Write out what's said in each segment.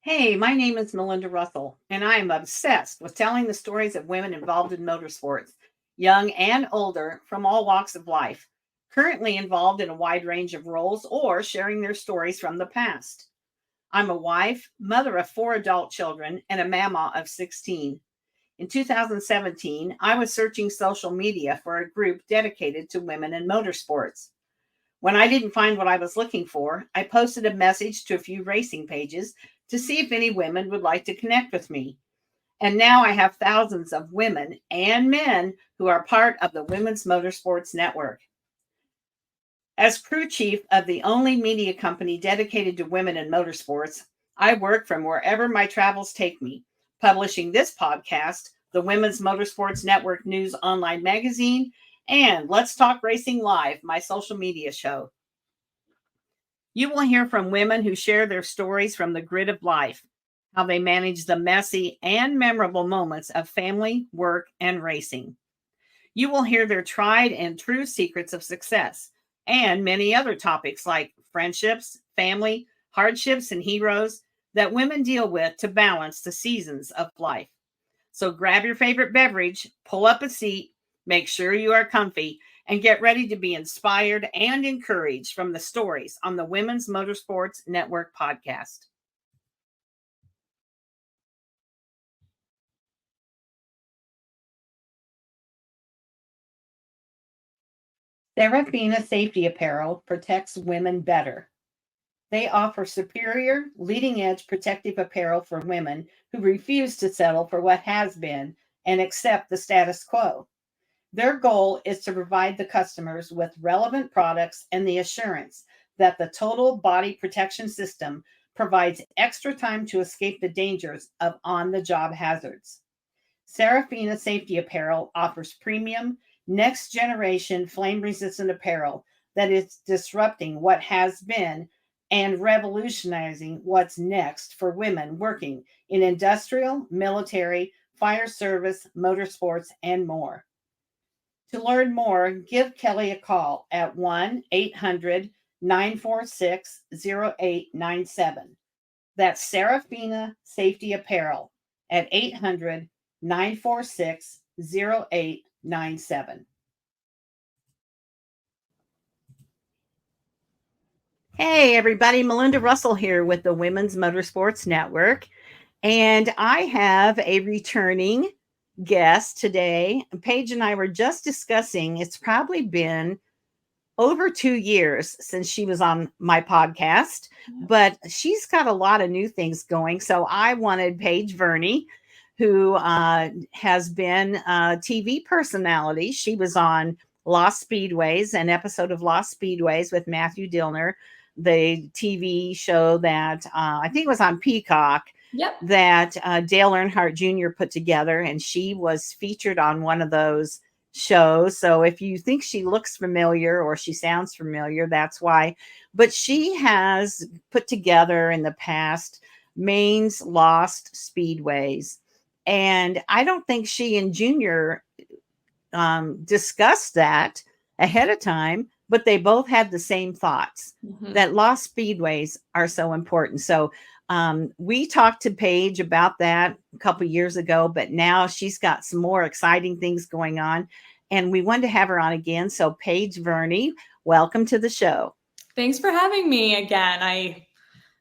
Hey, my name is Melinda Russell, and I am obsessed with telling the stories of women involved in motorsports, young and older, from all walks of life, currently involved in a wide range of roles or sharing their stories from the past. I'm a wife, mother of four adult children, and a mama of 16. In 2017, I was searching social media for a group dedicated to women in motorsports. When I didn't find what I was looking for, I posted a message to a few racing pages to see if any women would like to connect with me. And now I have thousands of women and men who are part of the Women's Motorsports Network. As crew chief of the only media company dedicated to women in motorsports, I work from wherever my travels take me, publishing this podcast, the Women's Motorsports Network News online magazine, and Let's Talk Racing Live, my social media show. You will hear from women who share their stories from the grid of life, how they manage the messy and memorable moments of family, work, and racing. You will hear their tried and true secrets of success and many other topics like friendships, family, hardships, and heroes that women deal with to balance the seasons of life. So grab your favorite beverage, pull up a seat, make sure you are comfy, and get ready to be inspired and encouraged from the stories on the Women's Motorsports Network podcast. Serafina Safety Apparel protects women better. They offer superior, leading edge protective apparel for women who refuse to settle for what has been and accept the status quo. Their goal is to provide the customers with relevant products and the assurance that the total body protection system provides extra time to escape the dangers of on the job hazards. Serafina Safety Apparel offers premium, next generation flame resistant apparel that is disrupting what has been and revolutionizing what's next for women working in industrial, military, fire service, motorsports, and more. To learn more, give Kelly a call at 1 800 946 0897. That's Serafina Safety Apparel at 800 946 0897. Hey, everybody. Melinda Russell here with the Women's Motorsports Network. And I have a returning guest today. Paige and I were just discussing, it's probably been over 2 years since she was on my podcast, but she's got a lot of new things going. So I wanted Paige Verney, who has been a TV personality. She was on Lost Speedways, an episode of Lost Speedways with Matthew Dillner, the TV show that I think was on Peacock. Yep. That Dale Earnhardt Jr. put together, and she was featured on one of those shows. So if you think she looks familiar or she sounds familiar, that's why. But she has put together in the past Maine's Lost Speedways. And I don't think she and Junior discussed that ahead of time, but they both had the same thoughts that Lost Speedways are so important. So we talked to Paige about that a couple years ago, but now she's got some more exciting things going on, and we wanted to have her on again. So Paige Verney, welcome to the show. Thanks for having me again. I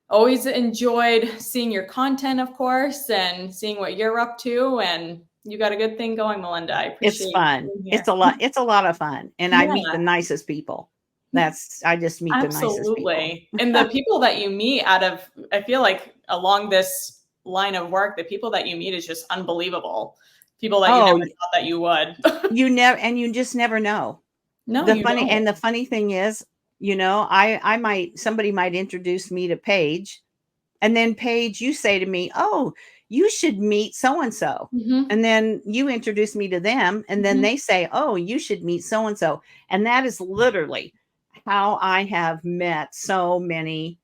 always enjoyed seeing your content, of course, and seeing what you're up to, and you got a good thing going, Melinda. I appreciate it's fun. It's a lot of fun. And I meet the nicest people. I just meet the nicest people. And the people that you meet I feel like along this line of work, the people that you meet is just unbelievable. People that you never thought that you would. You just never know. No, the funny thing is, somebody might introduce me to Paige, and then Paige, you say to me, "Oh, you should meet so-and-so." And then you introduce me to them, and then they say, "Oh, you should meet so-and-so." And that is literally how I have met so many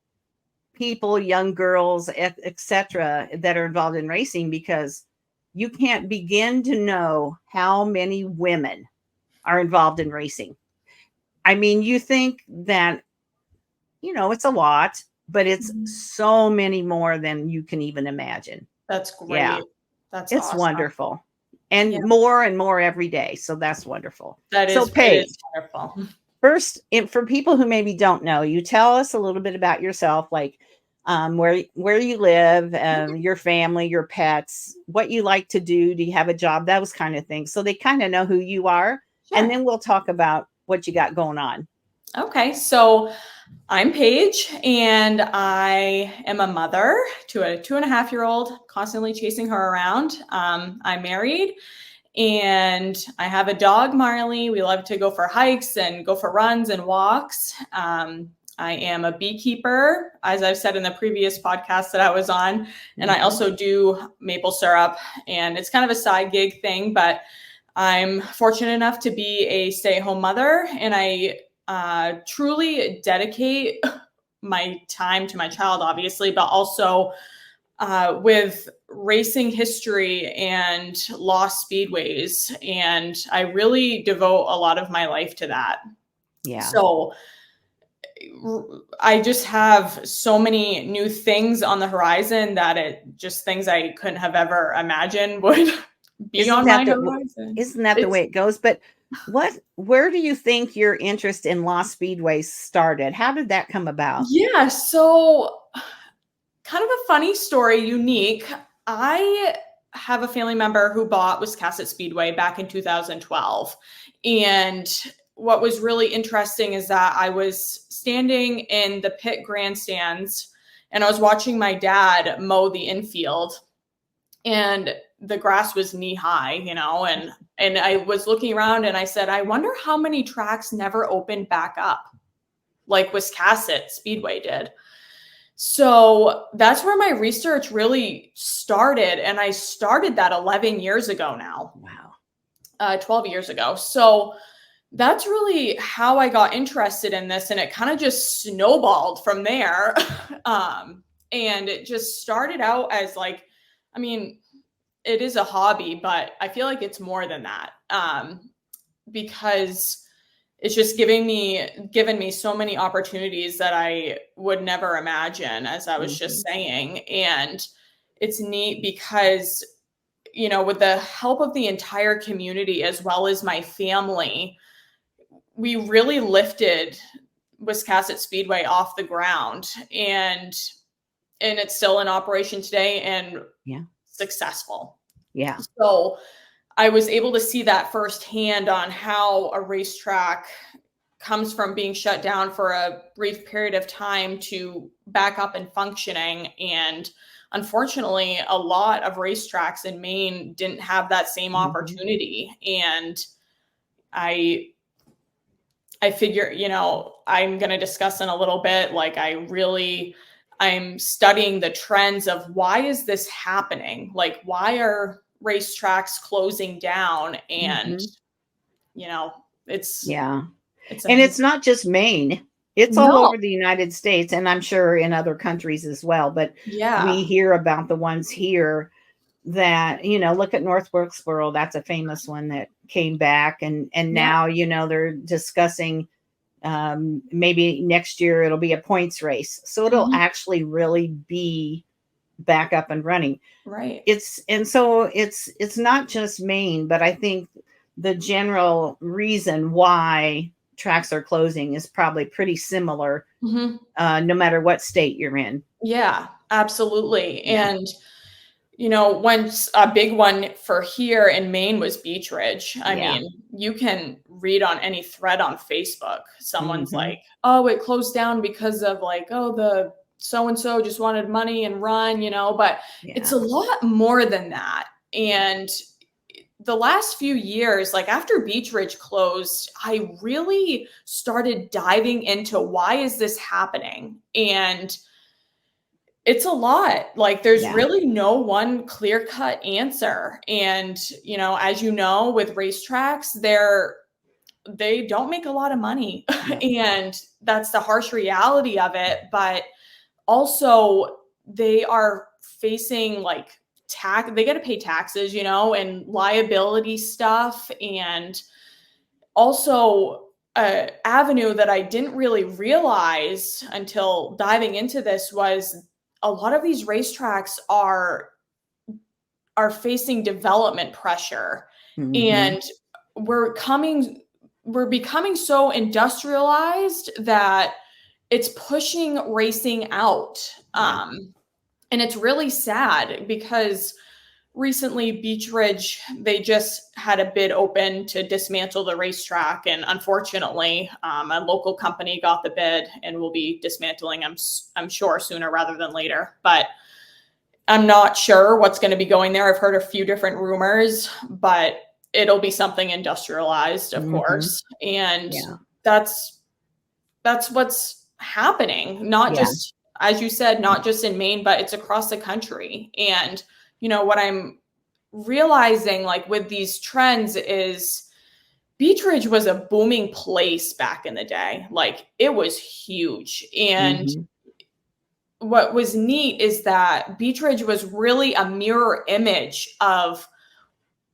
people, young girls, etc., that are involved in racing, because you can't begin to know how many women are involved in racing. I mean, you think that, it's a lot, but it's so many more than you can even imagine. That's great. Yeah. That's It's awesome. wonderful. Yeah. And more every day. So that's wonderful. It Paige, is wonderful. first, for people who maybe don't know, you tell us a little bit about yourself, like where you live, your family, your pets, what you like to do. Do you have a job? Those kind of things. So they kind of know who you are. Sure. And then we'll talk about what you got going on. Okay. So I'm Paige, and I am a mother to a 2.5-year-old, constantly chasing her around. I'm married, and I have a dog, Marley. We love to go for hikes and go for runs and walks. I am a beekeeper, as I've said in the previous podcast that I was on, and I also do maple syrup, and it's kind of a side gig thing, but I'm fortunate enough to be a stay-at-home mother, and I truly dedicate my time to my child, obviously, but also with racing history and lost speedways. And I really devote a lot of my life to that. Yeah. So I just have so many new things on the horizon that things I couldn't have ever imagined would be on my horizon. Isn't that the way it goes? But where do you think your interest in lost speedways started? How did that come about? Yeah, so kind of a funny story, unique. I have a family member who bought Wiscasset Speedway back in 2012. And what was really interesting is that I was standing in the pit grandstands and I was watching my dad mow the infield, and the grass was knee high, and I was looking around and I said, I wonder how many tracks never opened back up like Wiscasset Speedway did. So that's where my research really started. And I started that 11 years ago now. Wow. 12 years ago. So that's really how I got interested in this. And it kind of just snowballed from there. And it just started out as it is a hobby, but I feel like it's more than that. Because it's just given me so many opportunities that I would never imagine, as I was just saying. And it's neat because, with the help of the entire community, as well as my family, we really lifted Wiscasset Speedway off the ground, and it's still in operation today and successful. Yeah. So I was able to see that firsthand on how a racetrack comes from being shut down for a brief period of time to back up and functioning. And unfortunately, a lot of racetracks in Maine didn't have that same opportunity. And I figure, I'm going to discuss in a little bit, like I'm studying the trends of why is this happening? Like, why are racetracks closing down? And, it's it's not just Maine. It's all over the United States, and I'm sure in other countries as well. But we hear about the ones here that, look at North Wilkesboro. That's a famous one that came back. And now, they're discussing maybe next year it'll be a points race. So it'll actually really be back up and running. Right. It's not just Maine, but I think the general reason why tracks are closing is probably pretty similar, no matter what state you're in. Yeah, absolutely. Yeah. And, once a big one for here in Maine was Beech Ridge. I mean, you can read on any thread on Facebook. Someone's like, oh, it closed down because of the so-and-so just wanted money and run, but it's a lot more than that. And the last few years, after Beech Ridge closed, I really started diving into why is this happening? And it's a lot. There's really no one clear-cut answer. And, as with racetracks, they don't make a lot of money. And that's the harsh reality of it. But also they are facing they got to pay taxes, and liability stuff. And also a avenue that I didn't really realize until diving into this was a lot of these racetracks are facing development pressure, Mm-hmm. and we're becoming so industrialized that it's pushing racing out. Yeah. And it's really sad because recently Beach Ridge, they just had a bid open to dismantle the racetrack, and unfortunately a local company got the bid and will be dismantling, I'm sure, sooner rather than later. But I'm not sure what's going to be going there. I've heard a few different rumors, but it'll be something industrialized, of Mm-hmm. course. And Yeah. that's what's happening, not Yeah. just, as you said, not just in Maine, but it's across the country. And what I'm realizing, like, with these trends is Beach Ridge was a booming place back in the day. Like, it was huge. And Mm-hmm. what was neat is that Beach Ridge was really a mirror image of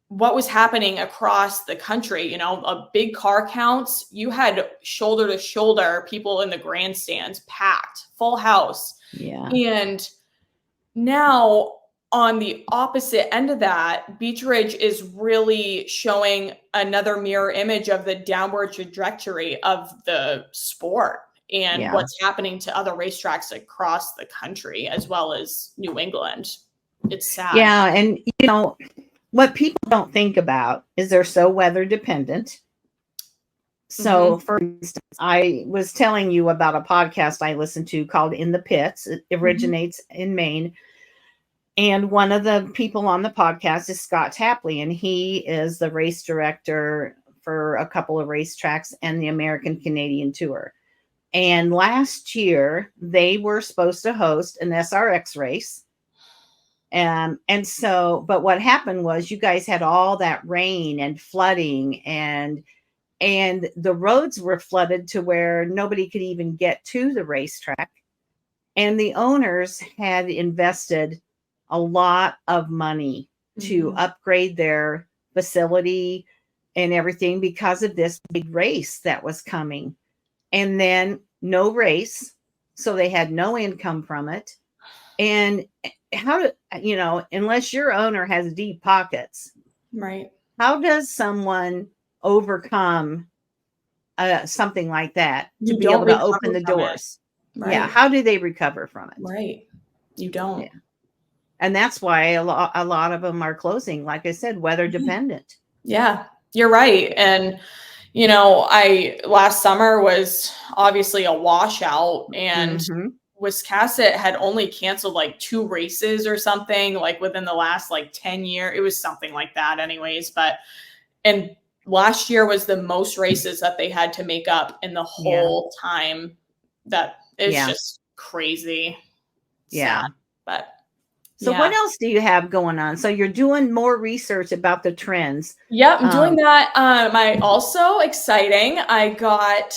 what was happening across the country. A big car counts, you had shoulder to shoulder people in the grandstands, packed, full house. Yeah. And now, on the opposite end of that, Beach Ridge is really showing another mirror image of the downward trajectory of the sport and Yeah. what's happening to other racetracks across the country, as well as New England. It's sad. Yeah. And, what people don't think about is they're so weather dependent. So, for instance, I was telling you about a podcast I listened to called In the Pits. It originates in Maine. And one of the people on the podcast is Scott Tapley, and he is the race director for a couple of racetracks and the American Canadian Tour. And last year, they were supposed to host an SRX race. And so, but what happened was you guys had all that rain and flooding, and the roads were flooded to where nobody could even get to the racetrack. And the owners had invested a lot of money to upgrade their facility and everything because of this big race that was coming. And then no race. So they had no income from it. And how do, unless your owner has deep pockets, Right. how does someone overcome something like that to You be don't able to open recover the from it. doors? Right. Yeah. How do they recover from it? Right. You don't. Yeah. And that's why a lot of them are closing. Like I said, weather dependent. Yeah, you're right. And, last summer was obviously a washout, and Wiscasset had only canceled like 2 races or something, like within the last 10 years. It was something like that anyways. And last year was the most races that they had to make up in the whole time. That is just crazy. Yeah. Sad, but so what else do you have going on? So you're doing more research about the trends. Yep, I'm doing that. I also, exciting, I got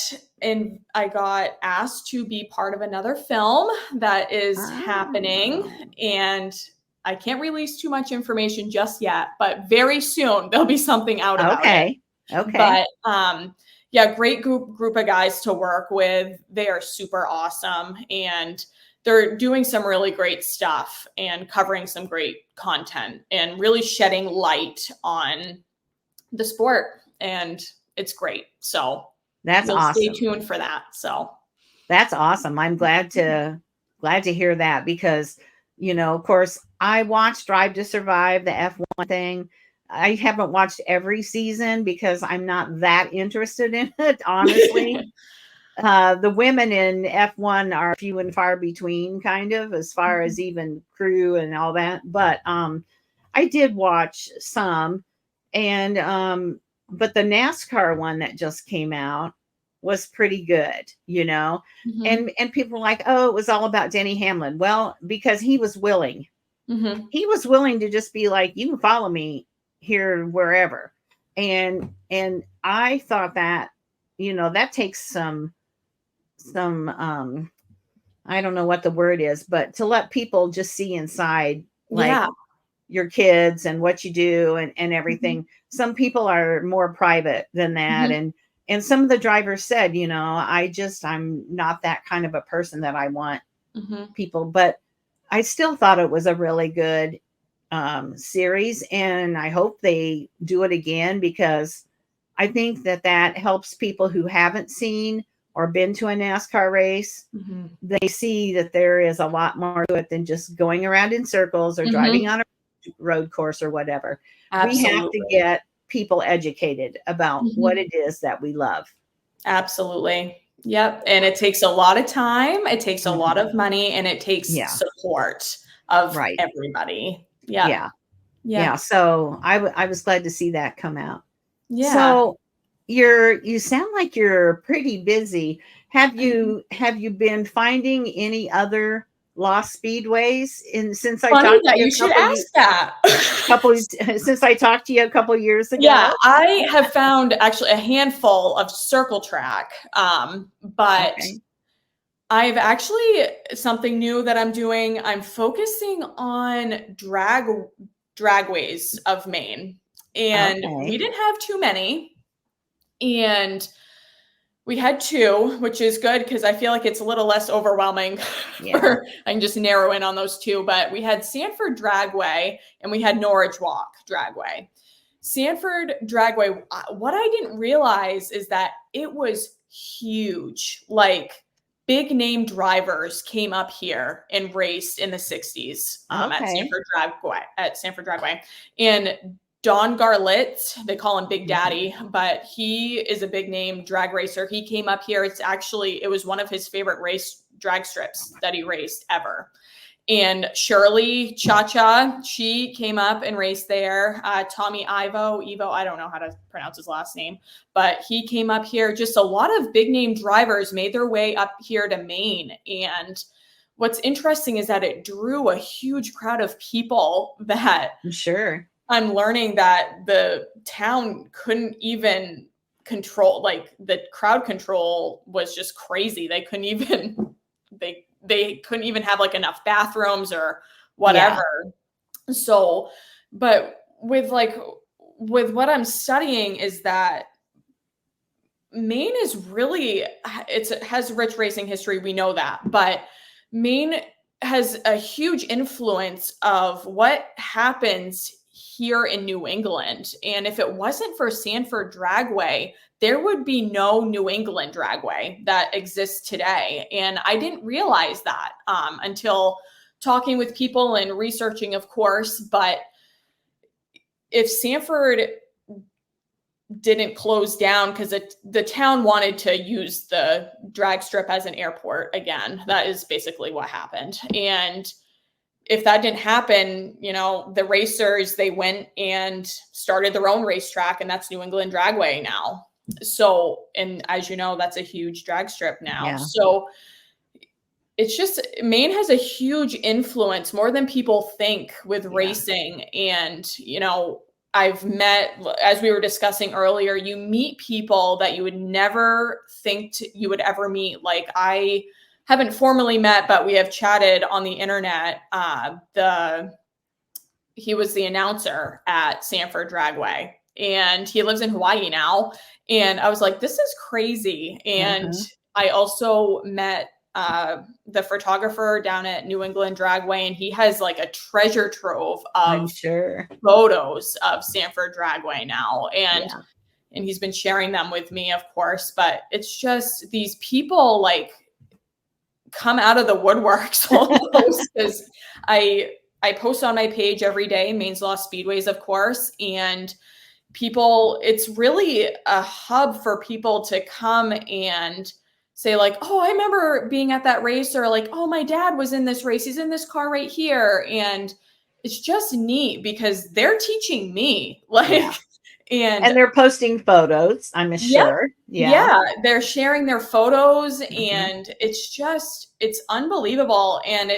asked to be part of another film that is happening, and I can't release too much information just yet, but very soon there'll be something out about it. Okay. But great group of guys to work with. They are super awesome, and they're doing some really great stuff and covering some great content and really shedding light on the sport, and it's great. So that's awesome. Stay tuned for that. So that's awesome. I'm glad to hear that, because, of course, I watched Drive to Survive, the F1 thing. I haven't watched every season because I'm not that interested in it, honestly. The women in F1 are few and far between, kind of, as far as even crew and all that. But I did watch some, and but the NASCAR one that just came out was pretty good, and people were like, oh, it was all about Denny Hamlin. Well, because he was willing. He was willing to just be like, you can follow me here, wherever. And I thought that, that takes some I don't know what the word is, but to let people just see inside, like your kids and what you do and everything. Some people are more private than that. And some of the drivers said, I'm not that kind of a person that I want people, but I still thought it was a really good series, and I hope they do it again, because I think that helps people who haven't seen or been to a NASCAR race. They see that there is a lot more to it than just going around in circles or driving on a road course or whatever. Absolutely. We have to get people educated about what it is that we love. Absolutely. Yep. And it takes a lot of time. It takes a lot of money, and it takes support of everybody. Yeah. So I was glad to see that come out. Yeah. So you sound like you're pretty busy. Have you been finding any other lost speedways since I Funny talked that to you you should ask that. since I talked to you a couple years ago? Yeah, I have found actually a handful of circle track, but I've actually something new that I'm doing. I'm focusing on dragways of Maine, and we didn't have too many, and we had 2, which is good because I feel like it's a little less overwhelming. I can just narrow in on those 2. But we had Sanford Dragway and we had Norwich Walk Dragway. Sanford Dragway, what I didn't realize is that it was huge. Like, big name drivers came up here and raced in the 60s at Sanford Dragway. And Don Garlett, they call him Big Daddy, but he is a big name drag racer. He came up here. It was one of his favorite race drag strips that he raced ever. And Shirley Cha-Cha, she came up and raced there. Tommy Evo, I don't know how to pronounce his last name, but he came up here. Just a lot of big name drivers made their way up here to Maine. And what's interesting is that it drew a huge crowd of people that I'm learning that the town couldn't even control, like the crowd control was just crazy. They couldn't even, they couldn't even have like enough bathrooms or whatever. So, but with what I'm studying is that Maine is really, it has rich racing history. We know that, but Maine has a huge influence of what happens here in New England. And if it wasn't for Sanford Dragway, there would be no New England Dragway that exists today. And I didn't realize that until talking with people and researching, of course. But if Sanford didn't close down because the town wanted to use the drag strip as an airport again, that is basically what happened. And if that didn't happen, the racers, they went and started their own racetrack, and that's New England Dragway now. So, and as you know, that's a huge drag strip now. So it's just, Maine has a huge influence, more than people think, with racing. And, I've met, as we were discussing earlier, you meet people that you would never think you would ever meet. Like, I haven't formally met, but we have chatted on the internet. He was the announcer at Sanford Dragway, and he lives in Hawaii now. And I was like, this is crazy. And I also met the photographer down at New England Dragway, and he has like a treasure trove of photos of Sanford Dragway now. And he's been sharing them with me, of course, but it's just these people like come out of the woodworks almost, because I post on my page every day, Maine's Lost Speedways, of course, and people, it's really a hub for people to come and say like, oh, I remember being at that race, or like, oh, my dad was in this race. He's in this car right here. And it's just neat because they're teaching me and they're posting photos, I'm sure. They're sharing their photos, and it's unbelievable. And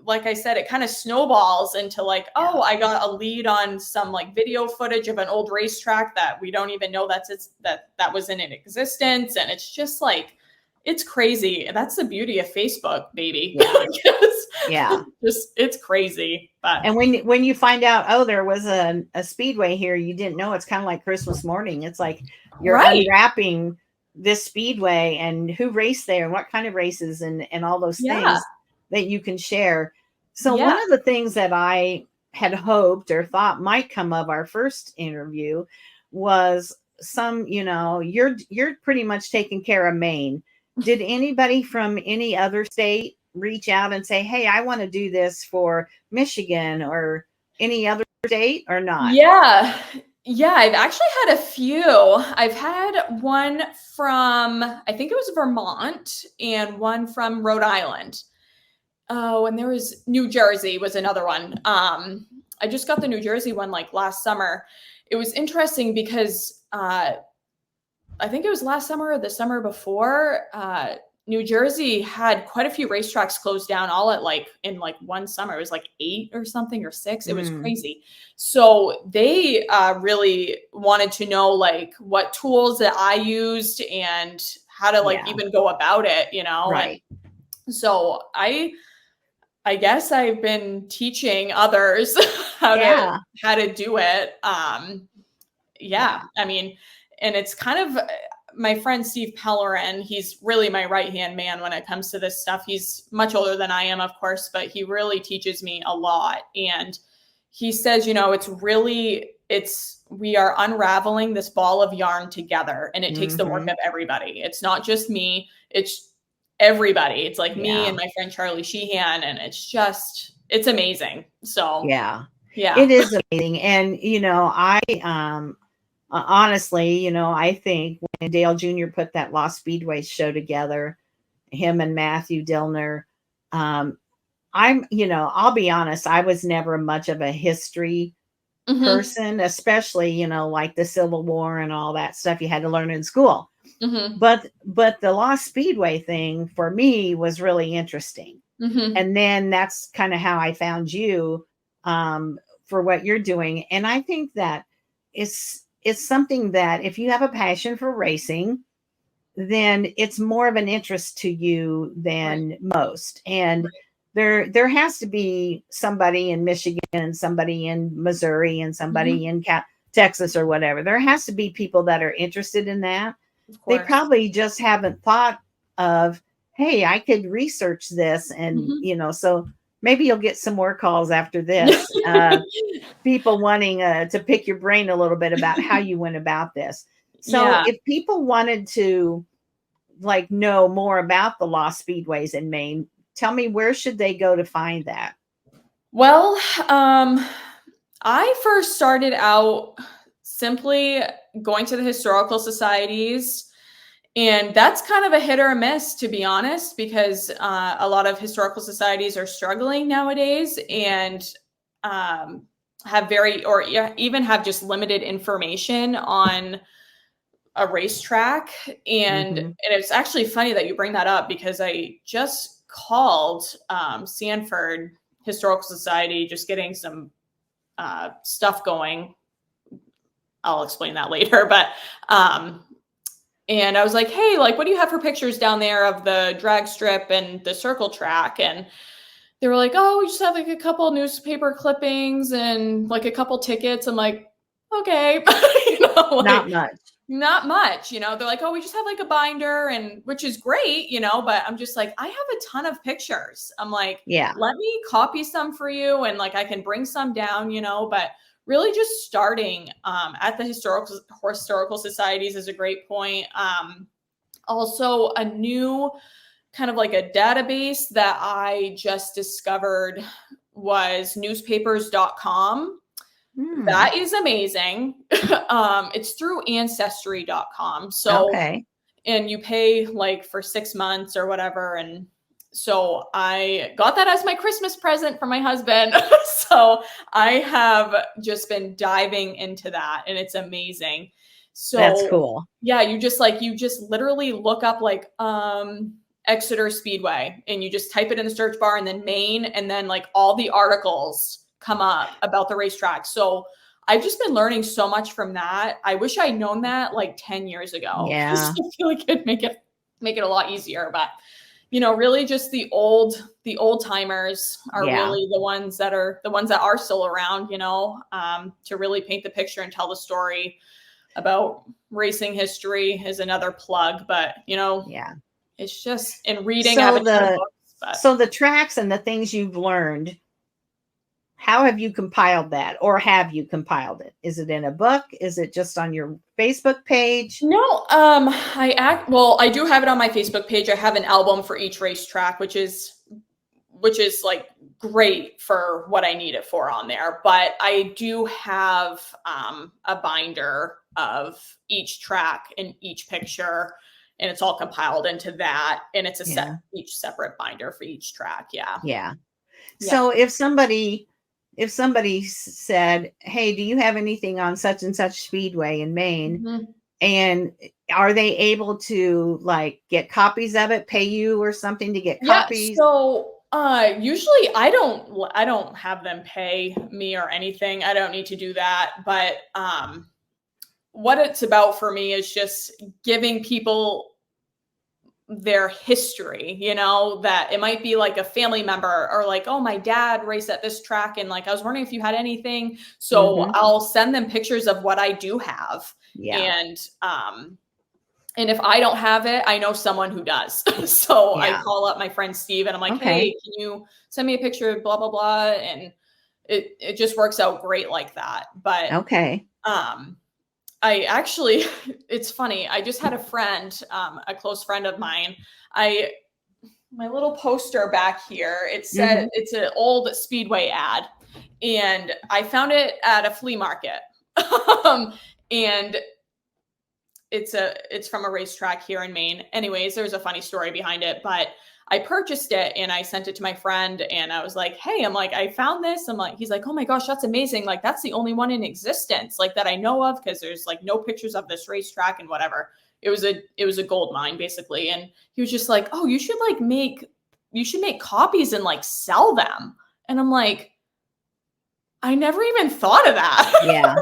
like I said, it kind of snowballs into like, oh, I got a lead on some like video footage of an old racetrack that we don't even know that was in existence. And it's just like it's crazy. That's the beauty of Facebook, baby. Yeah. Yeah. It's crazy. But And when you find out, oh, there was a speedway here, you didn't know, it's kind of like Christmas morning. It's like you're right. unwrapping this speedway and who raced there and what kind of races and all those Yeah. things that you can share. So Yeah. one of the things that I had hoped or thought might come of our first interview was some, you're pretty much taking care of Maine. Did anybody from any other state reach out and say, hey, I want to do this for Michigan or any other state or not? Yeah. Yeah, I've actually had a few. I've had one from, I think it was Vermont, and one from Rhode Island. Oh, and there was New Jersey was another one. I just got the New Jersey one like last summer. It was interesting because I think it was last summer or the summer before. New Jersey had quite a few racetracks closed down all at in one summer. It was like 8 or something or 6. It was crazy. So they really wanted to know like what tools that I used and how to even go about it, Right. And so I guess I've been teaching others how to do it. Yeah. I mean, and it's kind of my friend Steve Pellerin. He's really my right-hand man when it comes to this stuff. He's much older than I am, of course, but he really teaches me a lot. And he says, we are unraveling this ball of yarn together, and it takes the work of everybody. It's not just me. It's everybody. It's like me and my friend Charlie Sheehan, and it's amazing. So yeah, it is amazing. And I honestly, I think when Dale Jr. put that Lost Speedway show together, him and Matthew Dillner, I'll be honest, I was never much of a history person, especially like the Civil War and all that stuff you had to learn in school. But the Lost Speedway thing for me was really interesting. And then that's kind of how I found you for what you're doing. And I think that it's something that if you have a passion for racing, then it's more of an interest to you than most. And there has to be somebody in Michigan and somebody in Missouri and somebody in Texas or whatever. There has to be people that are interested in that. They probably just haven't thought of, hey, I could research this. And, so maybe you'll get some more calls after this. People wanting to pick your brain a little bit about how you went about this. So if people wanted to know more about the Lost Speedways in Maine, tell me, where should they go to find that? Well, I first started out simply going to the historical societies, and that's kind of a hit or a miss, to be honest, because a lot of historical societies are struggling nowadays and even have just limited information on a racetrack. And it's actually funny that you bring that up, because I just called Sanford Historical Society, just getting some stuff going. I'll explain that later, but and I was like, hey, what do you have for pictures down there of the drag strip and the circle track? And they were like, oh, we just have a couple newspaper clippings and a couple tickets. I'm like, okay. Not much, They're like, oh, we just have a binder, and which is great, but I'm just like, I have a ton of pictures. I'm like, let me copy some for you. And I can bring some down, but really just starting at the historical societies is a great point. Also a new kind of a database that I just discovered was newspapers.com. That is amazing. It's through ancestry.com. So, and you pay for 6 months or whatever. And so I got that as my Christmas present from my husband. So I have just been diving into that, and it's amazing. So that's cool. Yeah. You just literally look up Exeter Speedway, and you just type it in the search bar, and then Maine, and then all the articles come up about the racetrack. So I've just been learning so much from that. I wish I'd known that 10 years ago. Yeah. I feel like it'd make it make it a lot easier. But, really just the old timers are really the ones that are still around, to really paint the picture and tell the story about racing history is another plug. But, it's just in reading. So the tracks and the things you've learned, how have you compiled that, or have you compiled it? Is it in a book? Is it just on your Facebook page? No, I do have it on my Facebook page. I have an album for each racetrack, which is like great for what I need it for on there. But I do have a binder of each track and each picture, and it's all compiled into that. And it's each separate binder for each track. Yeah. So if somebody said, hey, do you have anything on such and such speedway in Maine? And are they able to like get copies of it, pay you or something to get copies? So usually I don't have them pay me or anything. I don't need to do that. But what it's about for me is just giving people their history, that it might be like a family member or like, oh, my dad raced at this track. And like, I was wondering if you had anything. So I'll send them pictures of what I do have. And if I don't have it, I know someone who does. So I call up my friend Steve and I'm like, hey, can you send me a picture of blah, blah, blah. And it just works out great like that. But I actually, it's funny. I just had a friend, a close friend of mine. My little poster back here, it said it's an old Speedway ad, and I found it at a flea market. And it's from a racetrack here in Maine. Anyways, there's a funny story behind it, but I purchased it and I sent it to my friend and I was like, hey, I'm like, I found this. I'm like, he's like, oh my gosh, that's amazing. Like, that's the only one in existence, like that I know of. Cause there's like no pictures of this racetrack and whatever. It was a gold mine basically. And he was just like, oh, you should make copies and like sell them. And I'm like, I never even thought of that.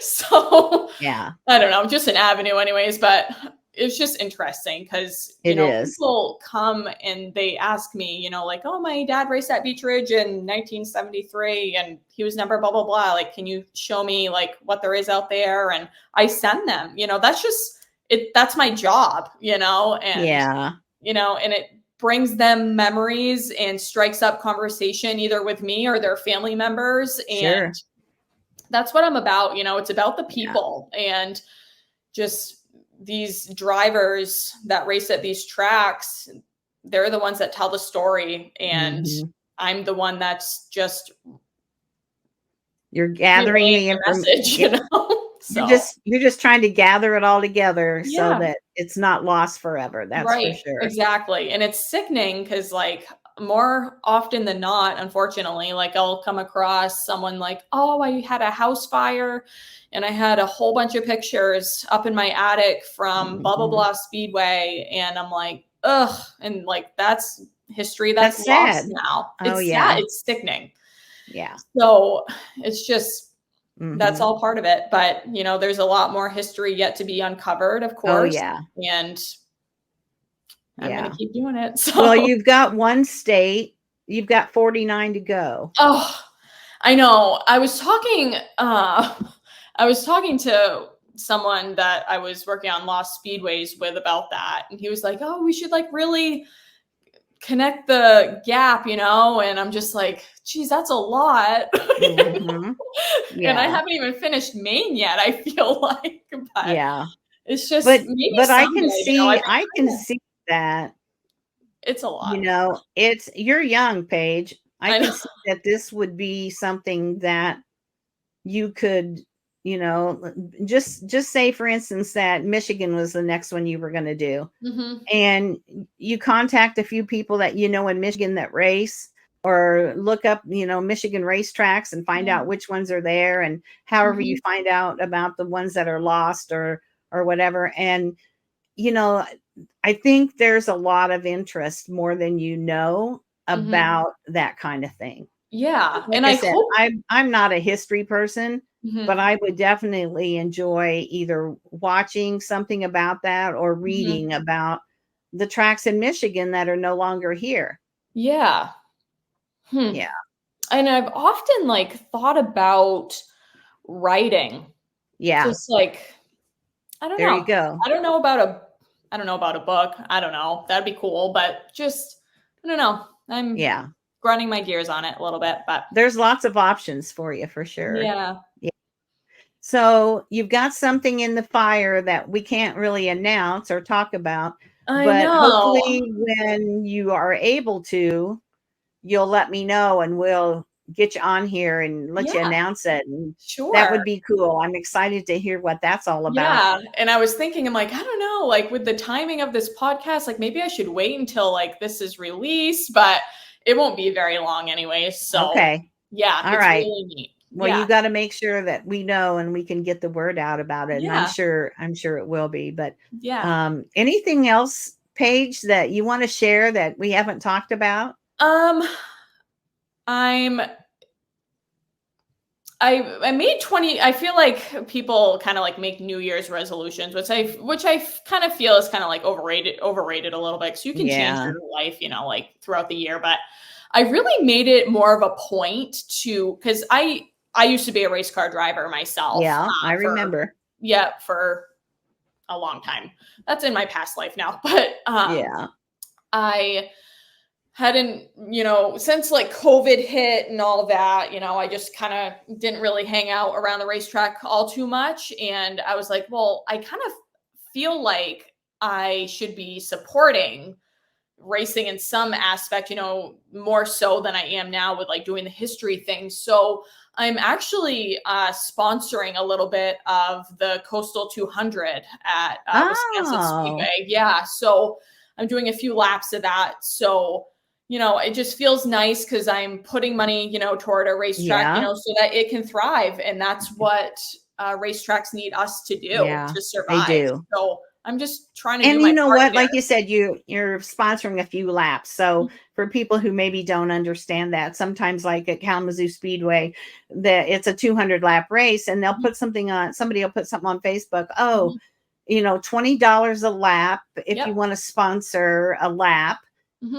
So I don't know, just an avenue anyways, but it's just interesting because people come and they ask me, like, oh, my dad raced at Beech Ridge in 1973 and he was number blah, blah, blah. Like, can you show me like what there is out there? And I send them, that's just it. That's my job, and, and it brings them memories and strikes up conversation either with me or their family members. And that's what I'm about. It's about the people and just these drivers that race at these tracks. They're the ones that tell the story. And I'm the one that's just, you're gathering the message, So you're just trying to gather it all together so that it's not lost forever. That's for sure. Exactly. And it's sickening because like more often than not, unfortunately, like I'll come across someone like, oh, I had a house fire and I had a whole bunch of pictures up in my attic from blah, blah, blah Speedway. And I'm like, ugh. And like, that's history that's lost now. It's sad. It's sickening. Yeah. So it's just, that's all part of it. But, there's a lot more history yet to be uncovered, of course. And I'm going to keep doing it. So. Well, you've got one state, you've got 49 to go. Oh, I know. I was talking to someone that I was working on Lost Speedways with about that. And he was like, oh, we should like really connect the gap, and I'm just like, geez, that's a lot. And I haven't even finished Maine yet, I feel like. But it's just but someday, I can see I can see that it's a lot. You're young, Paige. I can see that this would be something that you could, just say, for instance, that Michigan was the next one you were going to do. And you contact a few people that in Michigan that race, or look up, Michigan racetracks and find out which ones are there, and however you find out about the ones that are lost or whatever. And, I think there's a lot of interest, more than about that kind of thing. Yeah. Like and I said, I'm not a history person, but I would definitely enjoy either watching something about that or reading about the tracks in Michigan that are no longer here. Yeah. Yeah. And I've often like thought about writing. Yeah. Just like, I don't There know. you go. I don't know about a book. I don't know. That'd be cool, but just, I don't know. I'm grinding my gears on it a little bit, but there's lots of options for you for sure. Yeah. So you've got something in the fire that we can't really announce or talk about, I but know. hopefully when you are able to, you'll let me know and we'll get you on here and let you announce it. And Sure. that would be cool. I'm excited to hear what that's all about. Yeah. And I was thinking, I'm like, I don't know, like with the timing of this podcast, like maybe I should wait until like this is released, but it won't be very long anyway. So yeah, all it's right. really neat. Well, you got to make sure that we know and we can get the word out about it. And I'm sure it will be. But anything else, Paige, that you want to share that we haven't talked about? I made 20. I feel like people kind of like make New Year's resolutions, which I kind of feel is kind of like overrated a little bit. So you can change your life, you know, like throughout the year. But I really made it more of a point to, because I used to be a race car driver myself. Yeah, I remember. For a long time. That's in my past life now. But I hadn't, you know, since like COVID hit and all that, you know, I just kind of didn't really hang out around the racetrack all too much. And I was like, well, I kind of feel like I should be supporting racing in some aspect, you know, more so than I am now with like doing the history thing. So I'm actually sponsoring a little bit of the Coastal 200 at Wisconsin Speedway. Yeah. So I'm doing a few laps of that. So, you know, it just feels nice because I'm putting money, you know, toward a racetrack, you know, so that it can thrive. And that's what racetracks need us to do to survive. They do. So I'm just trying to and do you know my part what, there. like you said, you're sponsoring a few laps. So for people who maybe don't understand that, sometimes like at Kalamazoo Speedway, that it's a 200 lap race and they'll put something on, somebody will put something on Facebook. Oh, you know, $20 a lap if you want to sponsor a lap.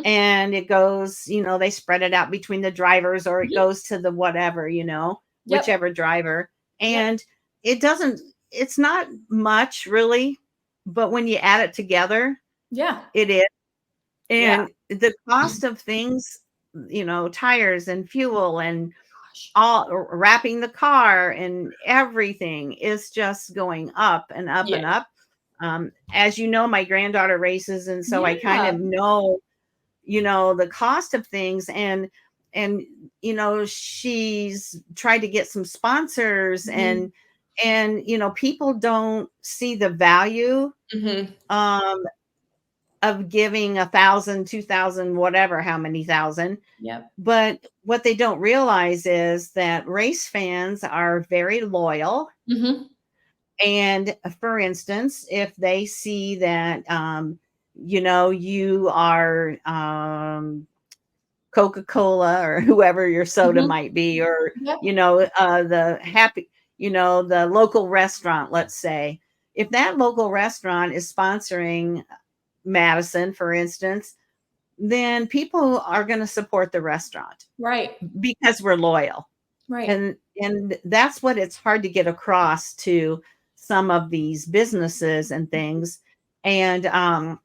And it goes, you know, they spread it out between the drivers, or it goes to the whatever, you know, whichever driver. And it's not much really, but when you add it together, it is. And the cost of things, you know, tires and fuel and all wrapping the car and everything is just going up and up and up. As you know, my granddaughter races, and so I kind of know, you know, the cost of things, and you know, she's tried to get some sponsors, and you know, people don't see the value of giving 1,000, 2,000, whatever, how many thousand. But what they don't realize is that race fans are very loyal. And for instance, if they see that you know, you are Coca-Cola or whoever your soda might be, or you know, the happy, you know, the local restaurant, let's say, if that local restaurant is sponsoring Madison, for instance, then people are going to support the restaurant, because we're loyal, and that's what it's hard to get across to some of these businesses and things. And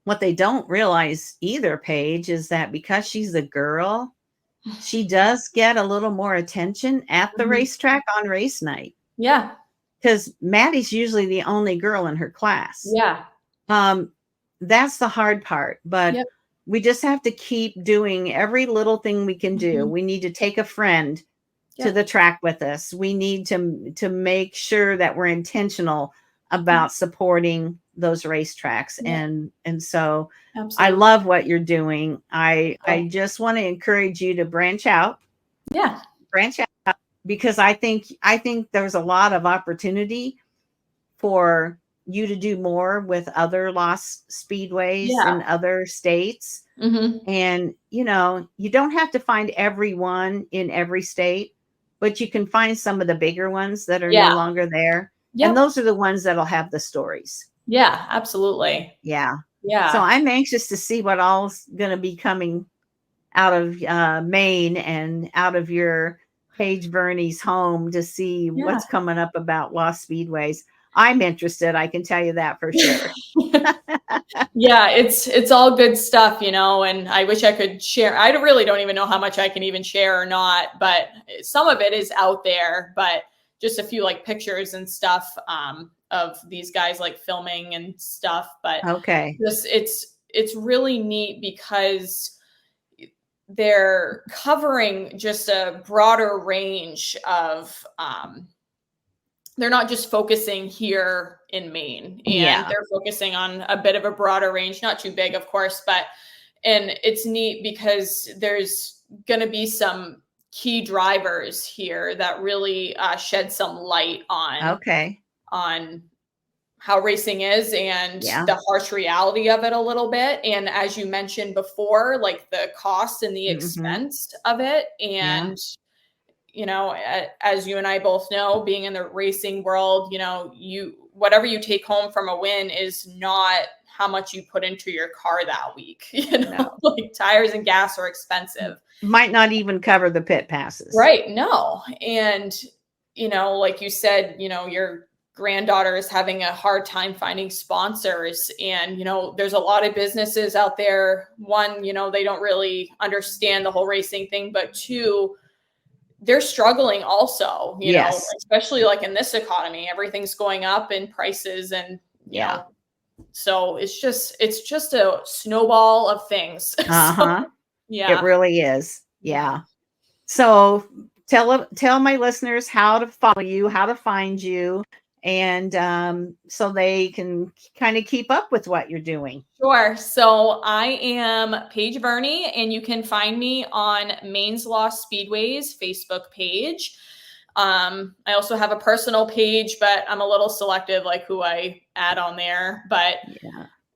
what they don't realize either, Paige, is that because she's a girl, she does get a little more attention at the racetrack on race night. Because Maddie's usually the only girl in her class. That's the hard part, but we just have to keep doing every little thing we can do. We need to take a friend to the track with us. We need to make sure that we're intentional about supporting those racetracks. And so I love what you're doing. I just want to encourage you to branch out. Branch out, because I think there's a lot of opportunity for you to do more with other lost speedways in other states. And you know, you don't have to find everyone in every state, but you can find some of the bigger ones that are no longer there. And those are the ones that'll have the stories. Absolutely. Yeah. So I'm anxious to see what all's going to be coming out of Maine and out of your Paige Verney's home to see Yeah. what's coming up about Lost Speedways. I'm interested. I can tell you that for sure. Yeah, it's all good stuff, and I wish I could share. I really don't even know how much I can even share or not, but some of it is out there, but just a few like pictures and stuff of these guys like filming and stuff. But Okay. it's really neat because they're covering just a broader range of they're not just focusing here in Maine, and they're focusing on a bit of a broader range, not too big, of course, and it's neat because there's going to be some key drivers here that really shed some light on how racing is and the harsh reality of it a little bit. And as you mentioned before, like the cost and the expense of it. And as you and I both know, being in the racing world, whatever you take home from a win is not how much you put into your car that week. Like tires and gas are expensive. Might not even cover the pit passes. Right. No. And, like you said, your granddaughter is having a hard time finding sponsors. And, there's a lot of businesses out there. One, they don't really understand the whole racing thing, but two, they're struggling also, know, especially like in this economy, everything's going up in prices and, you know, so it's just a snowball of things. So, It really is. Yeah. So tell my listeners how to follow you, how to find you, and so they can kind of keep up with what you're doing. Sure. So I am Paige Verney, and you can find me on Maine's Lost Speedways Facebook page. I also have a personal page, but I'm a little selective, like who I add on there. But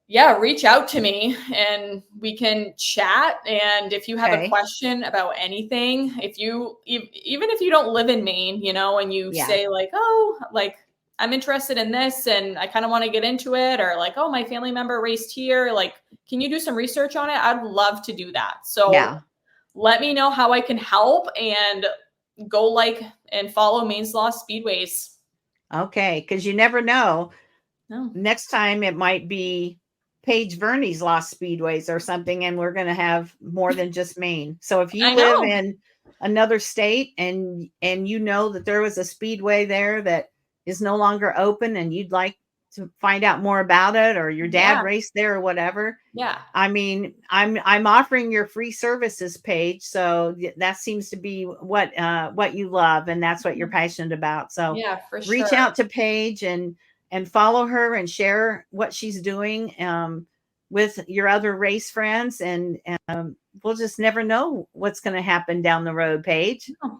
yeah, reach out to me and we can chat. And if you have a question about anything, even if you don't live in Maine, and you say like, oh, like I'm interested in this and I kind of want to get into it, or like, oh, my family member raced here. Like, can you do some research on it? I'd love to do that. So let me know how I can help, and go like and follow Maine's Lost Speedways. Okay. Because you never know. No. Next time it might be Paige Verney's Lost Speedways or something, and we're going to have more than just Maine. So if you live in another state and you know that there was a speedway there that is no longer open and you'd like to find out more about it, or your dad raced there or whatever. Yeah. I mean, I'm offering your free services, Paige. So that seems to be what you love, and that's what you're passionate about. So for sure. Reach out to Paige and follow her and share what she's doing with your other race friends. And we'll just never know what's going to happen down the road, Paige. Oh.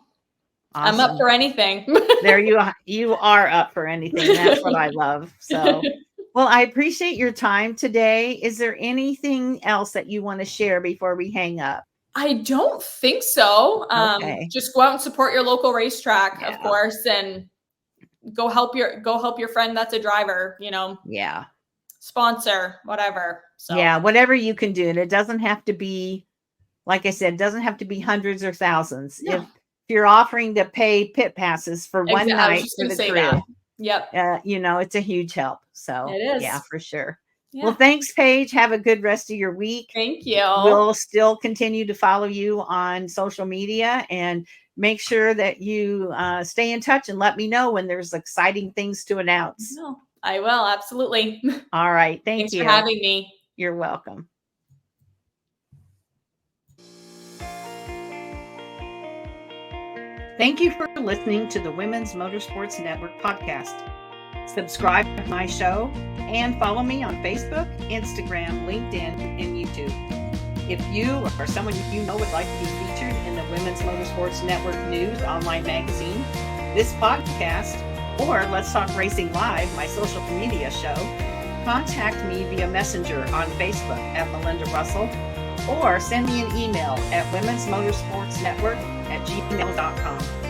Awesome. I'm up for anything. There you are. You are up for anything. That's what I love. So, well, I appreciate your time today. Is there anything else that you want to share before we hang up? I don't think so. Just go out and support your local racetrack, of course, and go help your friend that's a driver, sponsor, whatever. So whatever you can do. And it doesn't have to be, like I said, it doesn't have to be hundreds or thousands. No. If you're offering to pay pit passes for one night for the crew, it's a huge help. So it is. Yeah, for sure. Yeah. Well, thanks, Paige. Have a good rest of your week. Thank you. We'll still continue to follow you on social media, and make sure that you stay in touch and let me know when there's exciting things to announce. No, I will. Absolutely. All right. Thanks for having me. You're welcome. Thank you for listening to the Women's Motorsports Network podcast. Subscribe to my show and follow me on Facebook, Instagram, LinkedIn, and YouTube. If you or someone you know would like to be featured in the Women's Motorsports Network News online magazine, this podcast, or Let's Talk Racing Live, my social media show, contact me via Messenger on Facebook at Melinda Russell, or send me an email at womensmotorsportsnetwork@gmail.com.